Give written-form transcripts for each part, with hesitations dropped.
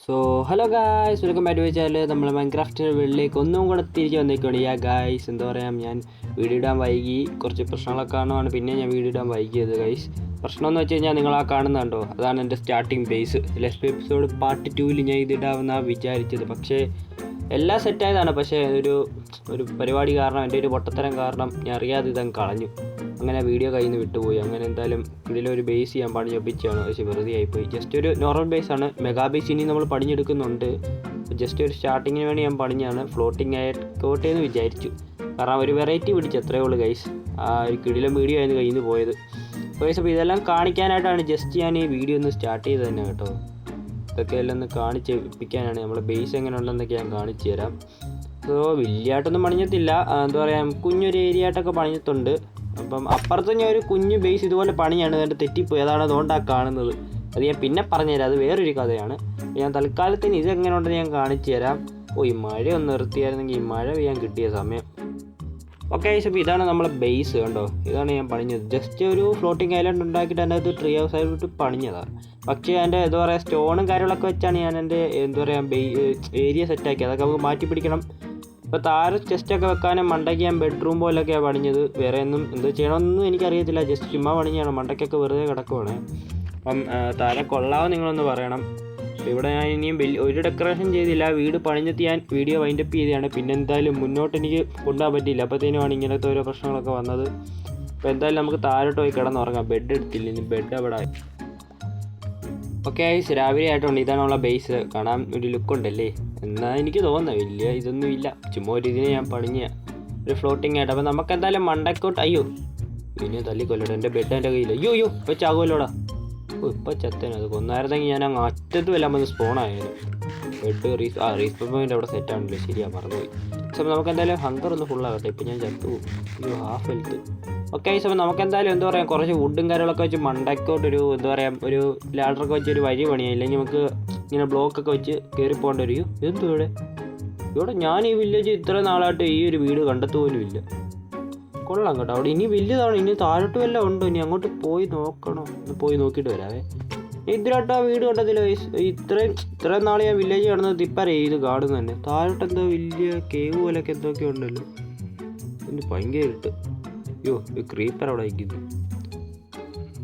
So hello guys, welcome back to my channel. നമ്മൾ Minecraft വേൾഡിലേക്ക് ഒന്നും കൂടെ തിരിച്ച് വന്നേക്കാണ്. ഗായ്സ് എന്താ പറയുക, ഞാൻ വീഡിയോ ഇടാൻ വൈകി, കുറച്ച് പ്രശ്നങ്ങളൊക്കെ കാണുവാണ്. പിന്നെ ഞാൻ വീഡിയോ ഇടാൻ വൈകിയത് ഗൈസ്. പ്രശ്നം എന്ന് വെച്ച് കഴിഞ്ഞാൽ നിങ്ങൾ ആ കാണുന്നുണ്ടോ, അതാണ് എൻ്റെ starting base. Lust episode part 2 ഞാൻ ഇതിടാമെന്നാണ് വിചാരിച്ചത്. പക്ഷേ എല്ലാം സെറ്റായതാണ്. പക്ഷേ ഒരു പരിപാടി കാരണം, എൻ്റെ ഒരു പൊട്ടത്തരം കാരണം ഞാൻ അറിയാതെ ഇതങ്ങ് കളഞ്ഞു. അങ്ങനെ വീഡിയോ കയ്യിൽ നിന്ന് വിട്ടുപോയി. അങ്ങനെ എന്തായാലും ഇതിലൊരു ബേസ് ചെയ്യാൻ പണിയൊപ്പിച്ചാണ്. പക്ഷേ വെറുതെ ആയിപ്പോയി. ജസ്റ്റ് ഒരു നോർമൽ ബേസാണ്. മെഗാ ബേസ് ഇനി നമ്മൾ പണിഞ്ഞെടുക്കുന്നുണ്ട്. ജസ്റ്റ് ഒരു സ്റ്റാർട്ടിങ്ങിന് വേണ്ടി ഞാൻ പണിഞ്ഞാണ്. ഫ്ലോട്ടിംഗ് ആയിക്കോട്ടെ എന്ന് വിചാരിച്ചു. കാരണം ഒരു വെറൈറ്റി പിടിച്ച് അത്രയേ ഉള്ളൂ ഗൈസ്. ആ ഒരു കിടിലം വീഡിയോ ആയിരുന്നു കയ്യിൽ നിന്ന് പോയത് ഗൈസ്. അപ്പോൾ ഇതെല്ലാം കാണിക്കാനായിട്ടാണ് ജസ്റ്റ് ഞാൻ ഈ വീഡിയോ ഒന്ന് സ്റ്റാർട്ട് ചെയ്ത് തന്നെ കേട്ടോ. ഇതൊക്കെ എല്ലാം ഒന്ന് കാണിച്ചേൽപ്പിക്കാനാണ്. നമ്മളെ ബേസ് എങ്ങനെ ഉണ്ടെന്നൊക്കെ ഞാൻ കാണിച്ചു തരാം. സോ വലിയതായിട്ടൊന്നും പണിഞ്ഞത്തില്ല, എന്താ പറയുക, കുഞ്ഞൊരു ഏരിയ ആയിട്ടൊക്കെ പണിഞ്ഞിട്ടുണ്ട്. അപ്പം അപ്പുറത്ത് ഞാൻ ഒരു കുഞ്ഞ് ബേസ് ഇതുപോലെ പണിയാണ്, അതിൻ്റെ തെറ്റിപ്പോയി. അതാണ് അതുകൊണ്ടാണ് കാണുന്നത്. അത് ഞാൻ പിന്നെ പറഞ്ഞുതരാം, അത് വേറൊരു കഥയാണ്. ഞാൻ തൽക്കാലത്തിന് ഇതെങ്ങനെ ഉണ്ടെന്ന് ഞാൻ കാണിച്ചു തരാം. ഈ മഴ ഒന്ന് നിർത്തിയായിരുന്നെങ്കിൽ ഈ മഴ പെയ്യാൻ കിട്ടിയ സമയം. ഓക്കെ, അപ്പോൾ ഇതാണ് നമ്മളെ ബേസ് കണ്ടോ. ഇതാണ് ഞാൻ പണിഞ്ഞത്. ജസ്റ്റ് ഒരു ഫ്ലോട്ടിംഗ് ഐലൻഡ് ഉണ്ടാക്കിയിട്ട് അതിൻ്റെ അത് ട്രീ ഹൗസ് ആയിട്ട് പണിഞ്ഞതാണ്. പക്ഷേ എൻ്റെ എന്താ പറയുക, സ്റ്റോണും കാര്യങ്ങളൊക്കെ വെച്ചാണ് ഞാൻ എൻ്റെ എന്താ പറയുക ഏരിയ സെറ്റാക്കി. അതൊക്കെ നമുക്ക് മാറ്റി പിടിക്കണം. ഇപ്പോൾ താഴെ ചെസ്റ്റൊക്കെ വെക്കാനും മണ്ടയ്ക്ക് ഞാൻ ബെഡ്റൂം പോലൊക്കെയാണ് പണിഞ്ഞത്. വേറെ ഒന്നും എന്ത് ചെയ്യണമെന്നൊന്നും എനിക്കറിയത്തില്ല. ജസ്റ്റ് ചുമ്മാ പണിഞ്ഞാണ്. മണ്ടയ്ക്കൊക്കെ വെറുതെ കിടക്കുവാണ്. അപ്പം താഴെ കൊള്ളാവോ നിങ്ങളൊന്ന് പറയണം. ഇവിടെ ഞാൻ ഇനിയും ഒരു ഡെക്കറേഷൻ ചെയ്തില്ല. വീട് പണിഞ്ഞെത്തി ഞാൻ വീഡിയോ വൈൻഡപ്പ് ചെയ്തതാണ്. പിന്നെ എന്തായാലും മുന്നോട്ട് എനിക്ക് കൊണ്ടുപോകാൻ പറ്റിയില്ല. അപ്പോഴത്തേനുമാണ് ഇങ്ങനത്തെ ഓരോ പ്രശ്നങ്ങളൊക്കെ വന്നത്. അപ്പോൾ എന്തായാലും നമുക്ക് താഴോട്ട് പോയി കിടന്നുറങ്ങാം. ബെഡ് എടുത്തില്ല, ഇനി ബെഡ് അവിടെ. ഓക്കെ, രാവിലെ ആയിട്ടുണ്ട്. ഇതാണ് ഉള്ള ബേസ്. കാണാൻ ഒരു ലുക്കുണ്ടല്ലേ എന്നാൽ എനിക്ക് തോന്നുന്നത്. വലിയ ഇതൊന്നും ഇല്ല, ചുമ്മാ ഒരു ഇതിന് ഞാൻ പണിഞ്ഞ ഒരു ഫ്ലോട്ടിംഗ് ആയിട്ട്. അപ്പോൾ നമുക്ക് എന്തായാലും മണ്ടക്കോട്ട്. അയ്യോ, പിന്നെ തല്ലിക്കൊല്ലട്ടെ. എൻ്റെ ബെഡ് എൻ്റെ കയ്യിൽ. അയ്യോ ഇപ്പോൾ ചാകുമല്ലോടാ. ഇപ്പോൾ ചത്തനത് കൊന്നായിരുന്നെങ്കിൽ ഞാൻ അങ്ങ് അറ്റത്തും എല്ലാം വന്ന് സ്പോണായിരുന്നു. ബെഡ് റീസ്പോയിൻ്റ് അവിടെ സെറ്റാണല്ലോ. ശരിയാണ്, മറന്നുപോയി. അപ്പോൾ നമുക്ക് എന്തായാലും ഹങ്കർ ഒന്ന് ഫുള്ളാകട്ടെ. ഇപ്പം ഞാൻ ചത്തുപോകും. അയ്യോ, ഹാഫ് ഹെൽത്ത്. ഓക്കെ, അപ്പോൾ നമുക്ക് എന്തായാലും എന്താ പറയുക, കുറച്ച് വുഡും കാര്യങ്ങളൊക്കെ വെച്ച് മണ്ടക്കോട്ടൊരു എന്താ പറയുക, ഒരു ലാഡറൊക്കെ വെച്ച് ഒരു വഴി പണിയാം. ഇല്ലെങ്കിൽ നമുക്ക് ഇങ്ങനെ ബ്ലോക്കൊക്കെ വെച്ച് കയറി പോകേണ്ട ഒരു എന്തോ ഇവിടെ ഞാൻ ഈ വില്ലേജ് ഇത്ര നാളായിട്ട് ഈ ഒരു വീട് കണ്ടെത്തു പോലും ഇല്ല. കൊള്ളാം കേട്ടോ. അവിടെ ഇനി വലിയതാണ്. ഇനി താഴോട്ട് വല്ലതും ഉണ്ടോ? ഇനി അങ്ങോട്ട് പോയി നോക്കണോ? പോയി നോക്കിയിട്ട് വരാവേ. ഇതിലായിട്ട് ആ വീട് കണ്ടതില്ല. ഇത്രയും നാളെ ഞാൻ വില്ലേജ് കാണുന്നത് തിപ്പര ഇത് കാണുന്നത് തന്നെ. താഴോട്ട് എന്തോ വലിയ കേവ് പോലൊക്കെ എന്തൊക്കെ ഉണ്ടല്ലോ. ഇനി ഭയങ്കര ഇട്ട്. അയ്യോ, ഈ ക്രീപ്പർ അവിടെ വയ്ക്കുന്നു.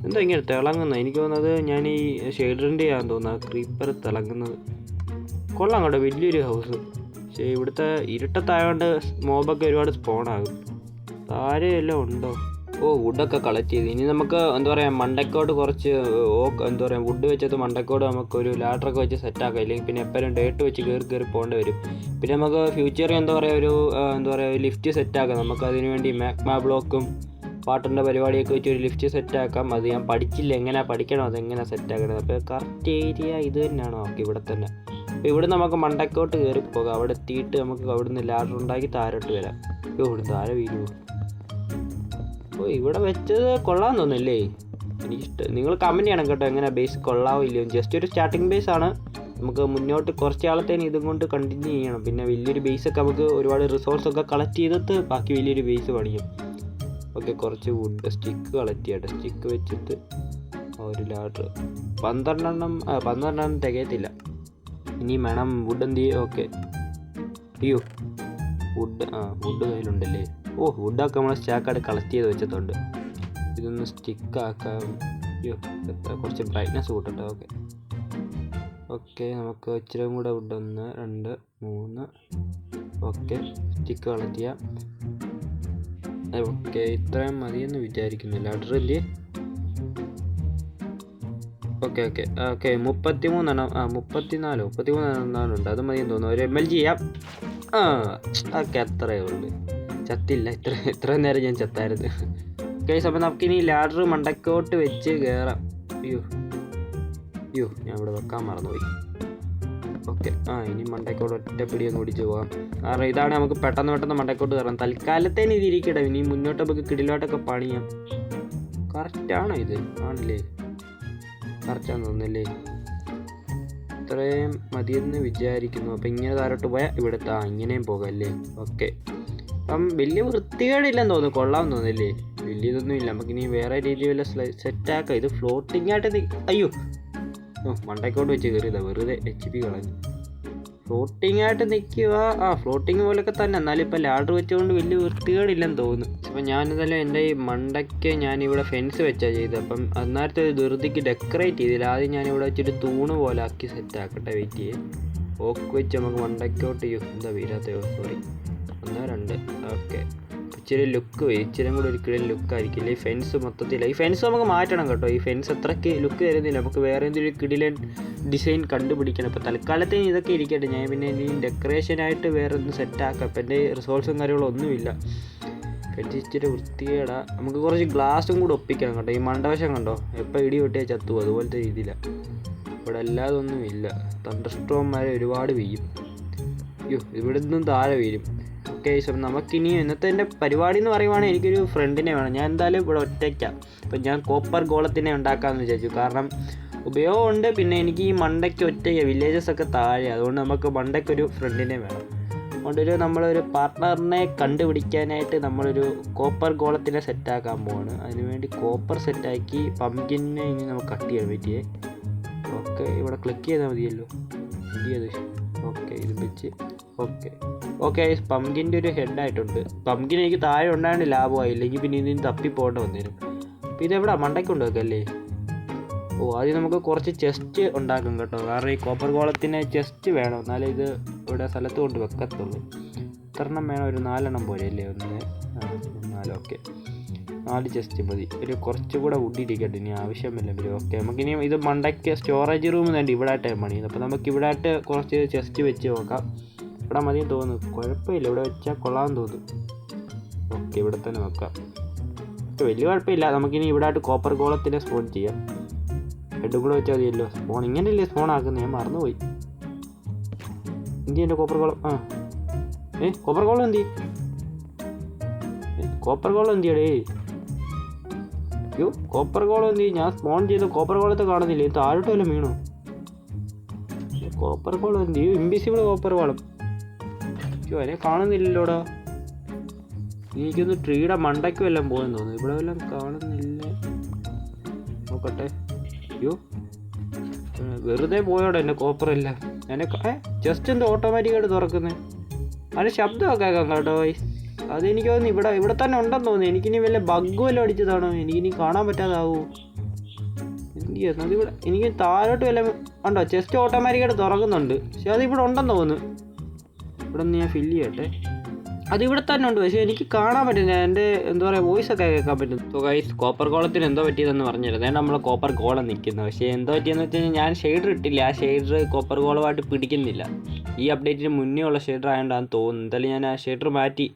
എന്താ ഇങ്ങനെ തിളങ്ങുന്നത്? എനിക്ക് തോന്നുന്നത് ഞാൻ ഈ ഷെയ്ഡറിൻ്റെ ആണെന്ന് തോന്നുന്നത് ക്രീപ്പർ തിളങ്ങുന്നത്. കൊള്ളാം കേട്ടോ, വലിയൊരു ഹൗസ്. പക്ഷേ ഇവിടുത്തെ ഇരുട്ടത്തായതുകൊണ്ട് മോബൊക്കെ ഒരുപാട് സ്പോണാകും. താഴെയെല്ലാം ഉണ്ടോ? വുഡൊക്കെ കളക്ട് ചെയ്ത് ഇനി നമുക്ക് എന്താ പറയുക, മണ്ടക്കോട് കുറച്ച് എന്താ പറയുക, വുഡ് വെച്ചത് മണ്ടക്കോട് നമുക്കൊരു ലാഡറൊക്കെ വെച്ച് സെറ്റാക്കാം. ഇല്ലെങ്കിൽ പിന്നെ എപ്പോഴും ഡേട്ട് വെച്ച് കയറി പോകേണ്ടി വരും. പിന്നെ നമുക്ക് ഫ്യൂച്ചറിൽ എന്താ പറയുക, എന്താ പറയുക, ലിഫ്റ്റ് സെറ്റാക്കാം. നമുക്ക് അതിന് വേണ്ടി മാഗ്മ ബ്ലോക്കും വാട്ടറിൻ്റെ പരിപാടിയൊക്കെ വെച്ച് ഒരു ലിഫ്റ്റ് സെറ്റാക്കാം. അത് ഞാൻ പഠിച്ചില്ല, എങ്ങനെ പഠിക്കണം, അതെങ്ങനെ സെറ്റാക്കണം. അപ്പോൾ കറക്റ്റ് ഏരിയ ഇത് തന്നെയാണോ? ഓക്കെ, ഇവിടെ തന്നെ. അപ്പോൾ ഇവിടെ നമുക്ക് മണ്ടക്കോട്ട് കയറി പോകാം. അവിടെ എത്തിയിട്ട് നമുക്ക് അവിടുന്ന് ലാഡർ ഉണ്ടാക്കി താഴോട്ട് വരാം. ഇവിടെ താഴെ വീഴുമോ? ഇവിടെ വെച്ചത് കൊള്ളാൻ തോന്നുന്നല്ലേ? എനിക്കിഷ്ടം. നിങ്ങൾ കമൻറ്റ് ചെയ്യണം കേട്ടോ, എങ്ങനെ ബേസ് കൊള്ളാവോ ഇല്ലയോ. ജസ്റ്റ് ഒരു സ്റ്റാർട്ടിങ് ബേസ് ആണ്. നമുക്ക് മുന്നോട്ട് കുറച്ച് കാലത്തേന് ഇതും കൊണ്ട് കണ്ടിന്യൂ ചെയ്യണം. പിന്നെ വലിയൊരു ബേസൊക്കെ നമുക്ക് ഒരുപാട് റിസോഴ്സൊക്കെ കളക്ട് ചെയ്തിട്ട് ബാക്കി വലിയൊരു ബേസ് പണിയും. ഓക്കെ, കുറച്ച് വുഡ് സ്റ്റിക്ക് കളക്ട് ചെയ്യട്ടെ. സ്റ്റിക്ക് വെച്ചിട്ട് ഒരു ലാഡർ 12 തികയത്തില്ല. ഇനി വേണം വുഡ് എന്ത് ചെയ്യും. ഓക്കെ, അയ്യോ വുഡ് കയ്യിലുണ്ടല്ലേ. വുഡൊക്കെ നമ്മൾ സ്റ്റാക്കായിട്ട് കളക്ട് ചെയ്ത് വെച്ചിട്ടുണ്ട്. ഇതൊന്ന് സ്റ്റിക്കാക്കാം. അയ്യോ, കുറച്ച് ബ്രൈറ്റ്നസ് കൂട്ടട്ടെ. ഓക്കെ, നമുക്ക് ഇച്ചിരി കൂടെ വുഡ് 1 2 3. ഓക്കെ, സ്റ്റിക്ക് കളക്ട് ചെയ്യാം. ഓക്കെ, ഇത്രയും മതിയെന്ന് വിചാരിക്കുന്നു. ലാഡറില്ലേ? ഓക്കെ 33 34 ഉണ്ട്. അത് മതിയെന്ന് തോന്നുന്നു. ഒരു MLG ചെയ്യാം. ഓക്കെ, അത്രയേ ഉള്ളൂ. ചത്തില്ല. ഇത്രയും നേരം ഞാൻ ചത്തായിരുന്നു. ഗൈസ്, അപ്പോൾ നമുക്കിനി ലാഡർ മണ്ടക്കോട്ട് വെച്ച് കയറാം. അയ്യോ, ഞാൻ ഇവിടെ വെക്കാൻ മറന്നുപോയി. ഓക്കെ, ഇനി മണ്ടക്കോട്ട് ഒറ്റപ്പിടി ഒന്ന് ഓടിച്ച് പോകാം. കാരണം ഇതാണ് നമുക്ക് പെട്ടെന്ന് മണ്ടക്കോട്ട് കയറാം. തൽക്കാലത്തേന് ഇത് ഇരിക്കട്ടെ. ഇനി മുന്നോട്ട് നമുക്ക് കിടിലോട്ടൊക്കെ പണിയാം. കറക്റ്റാണോ ഇത്? ആണല്ലേ, കറക്റ്റാന്ന് തോന്നുന്നല്ലേ. ഇത്രയും മതിയെന്ന് വിചാരിക്കുന്നു. അപ്പോൾ ഇങ്ങനെ താഴോട്ട് പോയാൽ ഇവിടുത്തെ ഇങ്ങനെയും പോകാം അല്ലേ. ഓക്കെ, അപ്പം വലിയ വൃത്തികേടില്ലെന്ന് തോന്നുന്നു. കൊള്ളാൻ തോന്നുന്നല്ലേ. വലിയ ഇതൊന്നും ഇല്ല. നമുക്കിനി വേറെ രീതിയിൽ വല്ല സെറ്റാക്കാം. ഇത് ഫ്ലോട്ടിംഗ് ആയിട്ട് അയ്യോ മണ്ടയ്ക്കോട്ട് വെച്ച് കയറിയതാ, വെറുതെ HP കളഞ്ഞു. ഫ്ലോട്ടിംഗ് ആയിട്ട് നിൽക്കുക. ഫ്ലോട്ടിങ് പോലൊക്കെ തന്നെ, എന്നാലും ഇപ്പോൾ ലാഡർ വെച്ചുകൊണ്ട് വലിയ വൃത്തികേടില്ലെന്ന് തോന്നുന്നു. അപ്പോൾ ഞാനിതല്ല എൻ്റെ ഈ മണ്ടയ്ക്ക് ഞാനിവിടെ ഫെൻസ് വെച്ചാൽ ചെയ്തത്. അപ്പം അന്നേരത്തെ ഒരു ധൃതിക്ക് ഡെക്കറേറ്റ് ചെയ്തില്ല. ആദ്യം ഞാനിവിടെ വെച്ചൊരു തൂണ് പോലെ ആക്കി സെറ്റാക്കട്ടെ. വെയിറ്റ് ചെയ്യേ. ഓക്ക് വെച്ച് നമുക്ക് മണ്ടയ്ക്കോട്ട് എന്താ വീരാത്തയോ, സോറി. 1 2. ഓക്കെ, ഇച്ചിരി ലുക്ക് വരും, ഇച്ചിരി കൂടെ ഒരു കിടൽ ലുക്കായിരിക്കില്ല. ഈ ഫെൻസ് മൊത്തത്തില്ല. ഈ ഫെൻസ് നമുക്ക് മാറ്റണം കേട്ടോ. ഈ ഫെൻസ് അത്രയ്ക്ക് ലുക്ക് തരുന്നില്ല. നമുക്ക് വേറെ എന്തെങ്കിലും കിടിലൻ ഡിസൈൻ കണ്ടുപിടിക്കണം. ഇപ്പോൾ തൽക്കാലത്തേന് ഇതൊക്കെ ഇരിക്കട്ടെ. ഞാൻ പിന്നെ ഇനി ഡെക്കറേഷനായിട്ട് വേറെ ഒന്ന് സെറ്റാക്കാം. ഇപ്പം എൻ്റെ റിസോഴ്സും കാര്യങ്ങളും ഒന്നുമില്ല. ഫെൻസ് ഇച്ചിരി വൃത്തികേടാ. നമുക്ക് കുറച്ച് ഗ്ലാസും കൂടെ ഒപ്പിക്കണം കേട്ടോ. ഈ മണ്ടവശം കണ്ടോ, എപ്പോൾ ഇടി വെട്ടിയാൽ ചത്തു, അതുപോലത്തെ രീതിയിലാണ്. ഇവിടെ അല്ലാതൊന്നുമില്ല. തണ്ടർസ്ട്രോംമാരെ ഒരുപാട് വീഴും. ഇവിടെ നിന്നും താഴെ വീഴും. ഓക്കെ, നമുക്കിനി ഇന്നത്തെ എൻ്റെ പരിപാടി എന്ന് പറയുവാണെങ്കിൽ എനിക്കൊരു ഫ്രണ്ടിനെ വേണം. ഞാൻ എന്തായാലും ഇവിടെ ഒറ്റയ്ക്കാണ്. അപ്പം ഞാൻ കോപ്പർ ഗോളത്തിനെ ഉണ്ടാക്കാമെന്ന് വിചാരിച്ചു. കാരണം ഉപയോഗമുണ്ട്, പിന്നെ എനിക്ക് ഈ മണ്ടയ്ക്ക് ഒറ്റയ്ക്ക് വില്ലേജസൊക്കെ താഴെ, അതുകൊണ്ട് നമുക്ക് മണ്ടയ്ക്കൊരു ഫ്രണ്ടിനെ വേണം. അതുകൊണ്ടൊരു നമ്മളൊരു പാർട്ട്ണറിനെ കണ്ടുപിടിക്കാനായിട്ട് നമ്മളൊരു കോപ്പർ ഗോളത്തിനെ സെറ്റാക്കാൻ പോവാണ്. അതിനുവേണ്ടി കോപ്പർ സെറ്റാക്കി പംകിനെ ഇനി നമുക്ക് കട്ട് ചെയ്യാൻ പറ്റിയേ. ഓക്കെ, ഇവിടെ ക്ലിക്ക് ചെയ്താൽ മതിയല്ലോ. ഇത് ഓക്കെ, ഇത് വെച്ച് ഓക്കെ. പംകിൻ്റെ ഒരു ഹെഡായിട്ടുണ്ട്. പംകിൻ എനിക്ക് താഴെ ഉണ്ടായത് ലാഭമായി, ഇല്ലെങ്കിൽ പിന്നെ ഇതിന് തപ്പിപ്പോകേണ്ട വന്നേരും. അപ്പോൾ ഇതെവിടെ മണ്ടയ്ക്ക് വെക്കല്ലേ? ആദ്യം നമുക്ക് കുറച്ച് ചെസ്റ്റ് ഉണ്ടാക്കും കേട്ടോ. കാരണം ഈ കോപ്പർ ഗോളത്തിന് ചെസ്റ്റ് വേണം, എന്നാലേ ഇത് ഇവിടെ സ്ഥലത്ത് കൊണ്ട് വെക്കത്തുള്ളൂ. എത്രണ്ണം വേണം? ഒരു 4 എണ്ണം പോലെ അല്ലേ? 1 4. ഓക്കെ, 4 ചെസ്റ്റ് മതി. ഒരു കുറച്ചുകൂടെ വുഡിരിക്കട്ടെ, ഇനി ആവശ്യമില്ല വരും. ഓക്കെ, നമുക്കിനി ഇത് മണ്ടയ്ക്ക് സ്റ്റോറേജ് റൂം തന്നെ ഇവിടെ ആയിട്ടാണ് പണിയുന്നത്. അപ്പോൾ നമുക്ക് ഇവിടെ ആയിട്ട് കുറച്ച് ചെസ്റ്റ് വെച്ച് നോക്കാം. ഇവിടെ മതിയും തോന്നുന്നു, കുഴപ്പമില്ല. ഇവിടെ വെച്ചാൽ കൊള്ളാമെന്ന് തോന്നുന്നു. ഓക്കെ, ഇവിടെ തന്നെ വെക്കാം. വലിയ കുഴപ്പമില്ല. നമുക്കിനി ഇവിടെ ആയിട്ട് കോപ്പർ ഗോളത്തിനെ സ്പോൺ ചെയ്യാം. ഹെഡും കൂടെ വെച്ചാൽ മതിയല്ലോ. സ്പോൺ ഇങ്ങനെയല്ലേ സ്പോൺ ആക്കുന്നത്? ഞാൻ മറന്നുപോയി. എന്തി എൻ്റെ കോപ്പർ ഗോളം? കോപ്പർ ഗോളം എന്തി? കോപ്പർ ഗോളം എന്തിയടേ? കോപ്പർ ഗോളം എന്തി? ഞാൻ സ്പോൺ ചെയ്ത് കോപ്പർ ഗോളത്തെ കാണുന്നില്ല. ഇത് താഴോട്ട് വല്ലതും വീണോ? കോപ്പർ ഗോളം എന്തി? ഇൻവിസിബിൾ കോപ്പർ ഗോളം. അതിനെ കാണുന്നില്ലല്ലോടാ. എനിക്കൊന്ന് ട്രീയുടെ മണ്ടയ്ക്ക് വല്ലതും പോയെന്ന് തോന്നുന്നു. ഇവിടെ വല്ലതും കാണുന്നില്ല. നോക്കട്ടെ. വെറുതെ പോയോടെ എൻ്റെ കോപ്പറല്ല. ജസ്റ്റ് എന്താ ഓട്ടോമാറ്റിക്കായിട്ട് തുറക്കുന്നത്? അതിന് ശബ്ദമൊക്കെ കേൾക്കാം കേട്ടോ. അതെനിക്ക് തോന്നുന്നു ഇവിടെ തന്നെ ഉണ്ടെന്ന് തോന്നുന്നു. എനിക്കിനി വല്ല ബഗ് വല്ലതും അടിച്ചതാണോ? എനിക്കിനി കാണാൻ പറ്റാതാവൂ. എന്ത് ചെയ്യുന്നു? അതിവിടെ എനിക്ക് താഴോട്ട് വല്ല ഉണ്ടോ? ചെസ്റ്റ് ഓട്ടോമാറ്റിക്കായിട്ട് തുറക്കുന്നുണ്ട്, പക്ഷെ അതിവിടെ ഉണ്ടെന്ന് തോന്നുന്നു. ഇവിടെ നിന്ന് ഞാൻ ഫില്ല് ചെയ്യട്ടെ. അതിവിടെ തന്നെ ഉണ്ട്, പക്ഷേ എനിക്ക് കാണാൻ പറ്റുന്നില്ല. എൻ്റെ എന്താ പറയുക, വോയിസൊക്കെ കേൾക്കാൻ പറ്റും. സോ ഗൈസ്, കോപ്പർ ഗോളത്തിന് എന്തോ പറ്റിയതെന്ന് പറഞ്ഞിരുന്നത്. അതാണ് നമ്മൾ കോപ്പർ ഗോളം നിൽക്കുന്നത്. പക്ഷേ എന്തോ പറ്റിയെന്ന് വെച്ച് കഴിഞ്ഞാൽ ഞാൻ ഷെയ്ഡർ ഇട്ടില്ല. ആ ഷെയ്ഡർ കോപ്പർ ഗോളമായിട്ട് പിടിക്കുന്നില്ല. ഈ അപ്ഡേറ്റിന് മുന്നേ ഉള്ള ഷെയ്ഡർ ആയതുകൊണ്ടാണ് തോന്നുന്നു. എന്തായാലും ഞാൻ ആ ഷെയ്ഡർ മാറ്റി.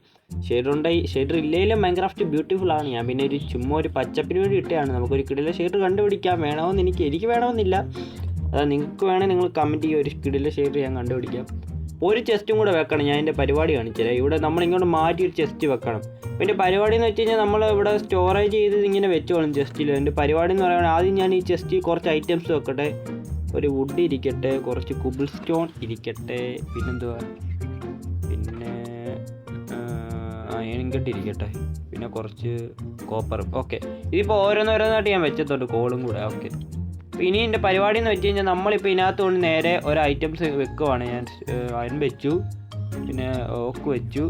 ഷെയ്ഡർ ഇല്ലെങ്കിലും മൈൻക്രാഫ്റ്റ് ബ്യൂട്ടിഫുൾ ആണ്. ഞാൻ പിന്നെ ചുമ്മാ ഒരു പച്ചപ്പിന് വേണ്ടി ഇട്ടതാണ്. നമുക്കൊരു കിടില ഷെയ്ഡർ കണ്ടുപിടിക്കാം. വേണമെന്ന് എനിക്ക് വേണമെന്നില്ല. അതായത് നിങ്ങൾക്ക് വേണമെങ്കിൽ നിങ്ങൾ കമൻറ്റ് ചെയ്യുക. ഒരു കിടില ഷെയ്ഡർ ഞാൻ കണ്ടുപിടിക്കാം. ഒരു ചെസ്റ്റും കൂടെ വെക്കണം. ഞാൻ എൻ്റെ പരിപാടി കാണിച്ചുതരാം. ഇവിടെ നമ്മളിങ്ങോട്ട് മാറ്റി ഒരു ചെസ്റ്റ് വെക്കണം. അപ്പോൾ എൻ്റെ പരിപാടി എന്ന് വെച്ച് കഴിഞ്ഞാൽ നമ്മൾ ഇവിടെ സ്റ്റോറേജ് ചെയ്ത് ഇങ്ങനെ വെച്ചോളും ചെസ്റ്റിൽ. എൻ്റെ പരിപാടി എന്ന് പറയുന്നത് ആദ്യം ഞാൻ ഈ ചെസ്റ്റിൽ കുറച്ച് ഐറ്റംസ് വെക്കട്ടെ. ഒരു വുഡ് ഇരിക്കട്ടെ, കുറച്ച് കുബിൾ സ്റ്റോൺ ഇരിക്കട്ടെ, പിന്നെന്തുവാ, പിന്നെ അയണിങ്കട്ട് ഇരിക്കട്ടെ, പിന്നെ കുറച്ച് കോപ്പർ. ഓക്കെ, ഇതിപ്പോൾ ഓരോന്നോരോന്നായിട്ട് ഞാൻ വെച്ചിട്ടുണ്ട്, കോളും കൂടെ. ഓക്കെ, അപ്പോൾ ഇനി എൻ്റെ പരിപാടി എന്ന് വെച്ച് കഴിഞ്ഞാൽ നമ്മളിപ്പോൾ ഇതിനകത്ത് കൊണ്ട് നേരെ ഒരു ഐറ്റംസ് വെക്കുവാണ്. ഞാൻ അയൺ വെച്ചു, പിന്നെ ഓക്ക് വെച്ചു,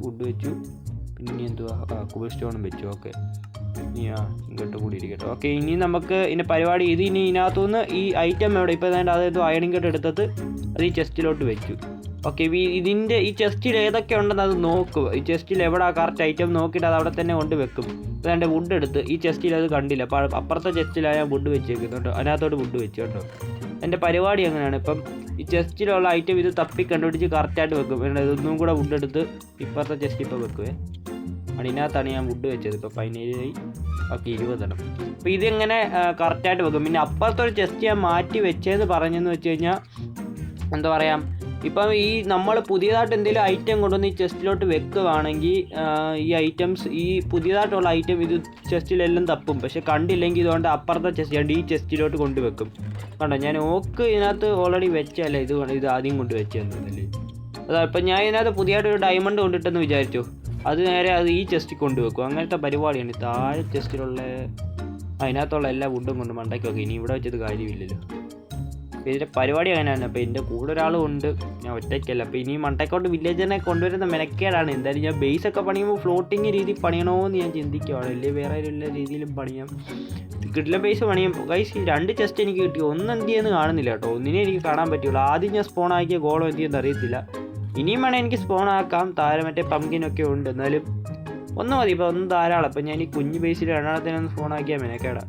വുഡ് വെച്ചു, പിന്നെ എന്തുവാ, കുബിൾ സ്റ്റോണും വെച്ചു. ഓക്കെ, ഇനി ഇങ്ങോട്ട് കൂടി ഇരിക്കട്ടെ. ഓക്കെ, ഇനി നമുക്ക് ഇതിൻ്റെ പരിപാടി ഇത് ഇനി ഇതിനകത്തുനിന്ന് ഈ ഐറ്റം എവിടെ ഇപ്പോൾ വേണ്ട അതായത് അയണിങ്കട്ട് എടുത്തത് അത് ഈ ചെസ്റ്റിലോട്ട് വെച്ചു. ഓക്കെ, ഇതിൻ്റെ ഈ ചെസ്റ്റിൽ ഏതൊക്കെ ഉണ്ടെന്ന് അത് നോക്കുക. ഈ ചെസ്റ്റിൽ എവിടെ കറക്റ്റ് ഐറ്റം നോക്കിയിട്ട് അത് അവിടെ തന്നെ കൊണ്ട് വെക്കും. ഇപ്പോൾ എൻ്റെ വുഡ് എടുത്ത് ഈ ചെസ്റ്റിൽ അത് കണ്ടില്ല, അപ്പോൾ അപ്പുറത്തെ ചെസ്റ്റിലാണ് ഞാൻ വുഡ് വെച്ചേക്കുന്നുണ്ട്. അതിനകത്തോട്ട് വുഡ് വെച്ചു കേട്ടോ. എൻ്റെ പരിപാടി അങ്ങനെയാണ്. ഇപ്പം ഈ ചെസ്റ്റിലുള്ള ഐറ്റം ഇത് തപ്പി കണ്ടുപിടിച്ച് കറക്റ്റായിട്ട് വെക്കും. ഇതൊന്നും കൂടെ വുഡ് എടുത്ത് ഇപ്പുറത്തെ ചെസ്റ്റ് ഇപ്പോൾ വെക്കുവേ. അതിനകത്താണ് ഞാൻ വുഡ് വെച്ചത്. ഇപ്പോൾ 17 ബാക്കി 20 എണ്ണം. അപ്പോൾ ഇതിങ്ങനെ കറക്റ്റായിട്ട് വെക്കും. പിന്നെ അപ്പുറത്തെ ഒരു ചെസ്റ്റ് ഞാൻ മാറ്റി വെച്ചതെന്ന് പറഞ്ഞെന്ന് വെച്ച് കഴിഞ്ഞാൽ എന്താ പറയുക, ഇപ്പം ഈ നമ്മൾ പുതിയതായിട്ട് എന്തെങ്കിലും ഐറ്റം കൊണ്ടുവന്ന് ഈ ചെസ്റ്റിലോട്ട് വെക്കുകയാണെങ്കിൽ ഈ ഐറ്റംസ് ഈ പുതിയതായിട്ടുള്ള ഐറ്റം ഇത് ചെസ്റ്റിലെല്ലാം തപ്പും. പക്ഷെ കണ്ടില്ലെങ്കിൽ ഇതുകൊണ്ട് അപ്പുറത്തെ ചെസ്റ്റ് ഈ ചെസ്റ്റിലോട്ട് കൊണ്ടുവെക്കും. കണ്ടോ, ഞാൻ ഓക്ക് ഇതിനകത്ത് ഓൾറെഡി വെച്ചല്ലേ, ഇത് ആദ്യം കൊണ്ട് വെച്ചതല്ലേ. അതാ ഇപ്പം ഞാൻ ഇതിനകത്ത് പുതിയതായിട്ടൊരു ഡയമണ്ട് കൊണ്ടിട്ടെന്ന് വിചാരിച്ചു, അത് നേരെ അത് ഈ ചെസ്റ്റിൽ കൊണ്ടുവെക്കും. അങ്ങനത്തെ പരിപാടിയാണ്. താഴെ ചെസ്റ്റിലുള്ള അതിനകത്തുള്ള എല്ലാ വുഡും കൊണ്ട് മണ്ടയ്ക്ക് വെക്കും. ഇനി ഇവിടെ വെച്ചത് കാര്യമില്ലല്ലോ. അപ്പോൾ ഇതിൻ്റെ പരിപാടി അങ്ങനെയാണ്. അപ്പോൾ എൻ്റെ കൂടെ ഒരാളും ഉണ്ട്, ഞാൻ ഒറ്റയ്ക്കല്ല. അപ്പോൾ ഇനി മണ്ടയ്ക്കോട്ട് വില്ലേജിനെ കൊണ്ടുവരുന്ന മെനക്കേടാണ്. എന്തായാലും ഞാൻ ബേസൊക്കെ പണിയുമ്പോൾ ഫ്ലോട്ടിങ് രീതി പണിയണമെന്ന് ഞാൻ ചിന്തിക്കുകയാണ്. അല്ലെങ്കിൽ വേറെ എല്ലാ രീതിയിലും പണിയാം. കിട്ടില്ല ബേസ് പണിയാം ഗൈസ്. ഈ 2 ചെസ്റ്റ് എനിക്ക് കിട്ടി. ഒന്ന് എന്ത് ചെയ്യുന്നു കാണുന്നില്ല കേട്ടോ. ഒന്നിനെ എനിക്ക് കാണാൻ പറ്റുള്ളൂ. ആദ്യം ഞാൻ സ്പോൺ ആക്കിയ ഗോളം എന്ത് ചെയ്യുന്നത് അറിയത്തില്ല. ഇനിയും വേണേൽ എനിക്ക് സ്പോൺ ആക്കാം. താഴെ മറ്റേ പംകിനൊക്കെ ഉണ്ട്. എന്നാലും ഒന്ന് മതി. ഇപ്പോൾ ഒന്ന് ധാരാളം. അപ്പോൾ ഞാൻ ഈ കുഞ്ഞ് ബേസിൽ 2 സ്പോൺ ആക്കിയാൽ മെനക്കേടാ.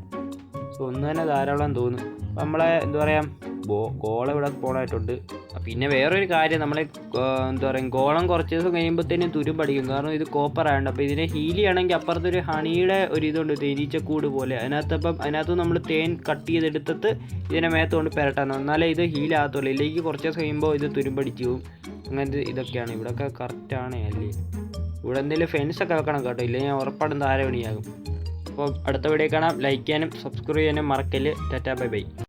സോ ഒന്ന് തന്നെ ധാരാളം തോന്നും. അപ്പോൾ നമ്മളെ എന്താ പറയുക, ഗോളം ഇവിടെ സ്പോണായിട്ടുണ്ട്. പിന്നെ വേറൊരു കാര്യം, നമ്മളെ എന്താ പറയുക, ഗോളം കുറച്ച് ദിവസം കഴിയുമ്പോഴത്തേനും തുരുമ്പടിക്കും. കാരണം ഇത് കോപ്പർ ആയതുകൊണ്ട്. അപ്പോൾ ഇതിനെ ഹീൽ ചെയ്യണമെങ്കിൽ അപ്പുറത്തൊരു ഹണിയുടെ ഒരു ഇതുണ്ട്, തേനീച്ചക്കൂട് പോലെ. അതിനകത്ത് നമ്മൾ തേൻ കട്ട് ചെയ്തെടുത്തിട്ട് ഇതിനെ മേത്തുകൊണ്ട് പെരട്ടണം. എന്നാലേ ഇത് ഹീൽ ആകത്തുള്ളൂ. ഇല്ലെങ്കിൽ കുറച്ച് ദിവസം കഴിയുമ്പോൾ ഇത് തുരുമ്പടിച്ചു പോകും. അങ്ങനത്തെ ഇതൊക്കെയാണ്. ഇവിടെയൊക്കെ കറക്റ്റാണ് അല്ലേ. ഇവിടെ എന്തെങ്കിലും ഫെൻസൊക്കെ വെക്കണം കേട്ടോ, ഇല്ലെങ്കിൽ ഞാൻ ഉറപ്പാടും താരപണിയാകും. അപ്പോൾ അടുത്ത വീഡിയോ കാണാം. ലൈക്ക് ചെയ്യാനും സബ്സ്ക്രൈബ് ചെയ്യാനും മറക്കല്. Tata bye bye.